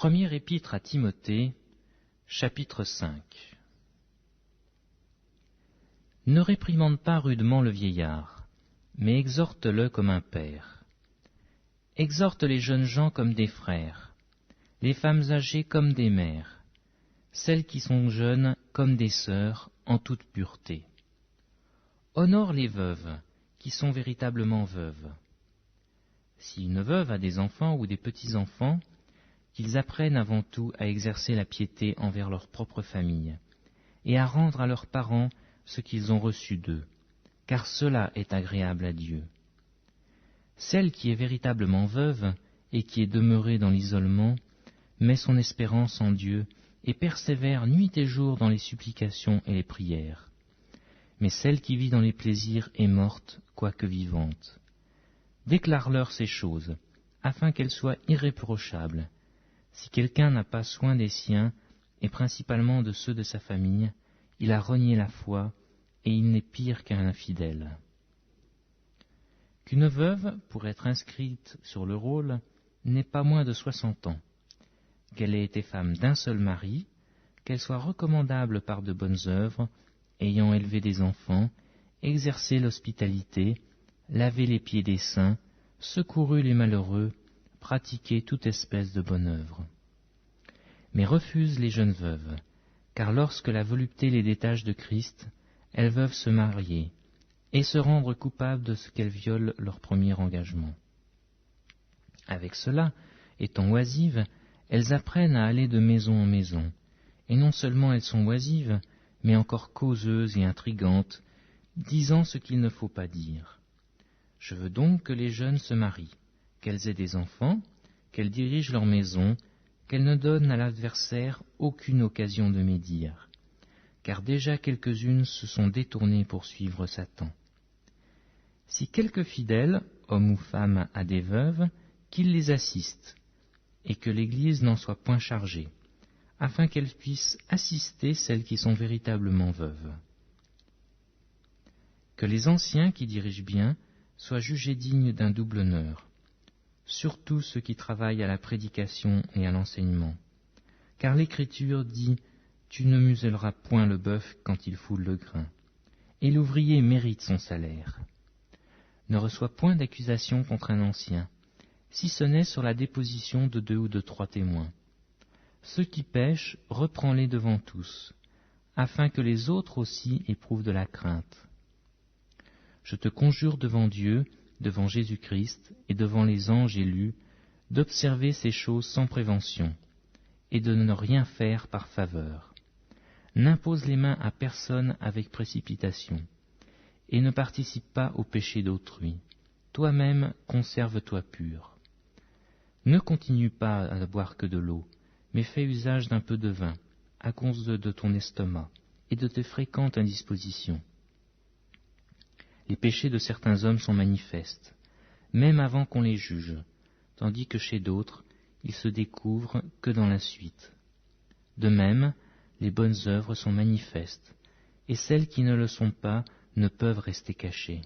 Première épître à Timothée, chapitre 5. Ne réprimande pas rudement le vieillard, mais exhorte-le comme un père. Exhorte les jeunes gens comme des frères, les femmes âgées comme des mères, celles qui sont jeunes comme des sœurs en toute pureté. Honore les veuves, qui sont véritablement veuves. Si une veuve a des enfants ou des petits-enfants, qu'ils apprennent avant tout à exercer la piété envers leur propre famille, et à rendre à leurs parents ce qu'ils ont reçu d'eux, car cela est agréable à Dieu. Celle qui est véritablement veuve et qui est demeurée dans l'isolement met son espérance en Dieu et persévère nuit et jour dans les supplications et les prières. Mais celle qui vit dans les plaisirs est morte, quoique vivante. Déclare-leur ces choses, afin qu'elles soient irréprochables. Si quelqu'un n'a pas soin des siens, et principalement de ceux de sa famille, il a renié la foi, et il n'est pire qu'un infidèle. Qu'une veuve, pour être inscrite sur le rôle, n'ait pas moins de 60 ans, qu'elle ait été femme d'un seul mari, qu'elle soit recommandable par de bonnes œuvres, ayant élevé des enfants, exercé l'hospitalité, lavé les pieds des saints, secouru les malheureux, pratiqué toute espèce de bonne œuvre. Mais refuse les jeunes veuves, car lorsque la volupté les détache de Christ, elles peuvent se marier et se rendre coupables de ce qu'elles violent leur premier engagement. Avec cela, étant oisives, elles apprennent à aller de maison en maison, et non seulement elles sont oisives, mais encore causeuses et intrigantes, disant ce qu'il ne faut pas dire. Je veux donc que les jeunes se marient, qu'elles aient des enfants, qu'elles dirigent leur maison, qu'elles ne donnent à l'adversaire aucune occasion de médire, car déjà quelques-unes se sont détournées pour suivre Satan. Si quelque fidèle, homme ou femme, a des veuves, qu'il les assiste, et que l'Église n'en soit point chargée, afin qu'elle puisse assister celles qui sont véritablement veuves. Que les anciens qui dirigent bien soient jugés dignes d'un double honneur, surtout ceux qui travaillent à la prédication et à l'enseignement. Car l'Écriture dit « Tu ne muselleras point le bœuf quand il foule le grain », et l'ouvrier mérite son salaire. Ne reçois point d'accusation contre un ancien, si ce n'est sur la déposition de 2 ou de 3 témoins. Ceux qui pêchent, reprends-les devant tous, afin que les autres aussi éprouvent de la crainte. Je te conjure devant Dieu, devant Jésus-Christ et devant les anges élus, d'observer ces choses sans prévention, et de ne rien faire par faveur. N'impose les mains à personne avec précipitation, et ne participe pas au péché d'autrui. Toi-même, conserve-toi pur. Ne continue pas à boire que de l'eau, mais fais usage d'un peu de vin, à cause de ton estomac, et de tes fréquentes indispositions. Les péchés de certains hommes sont manifestes, même avant qu'on les juge, tandis que chez d'autres, ils se découvrent que dans la suite. De même, les bonnes œuvres sont manifestes, et celles qui ne le sont pas ne peuvent rester cachées.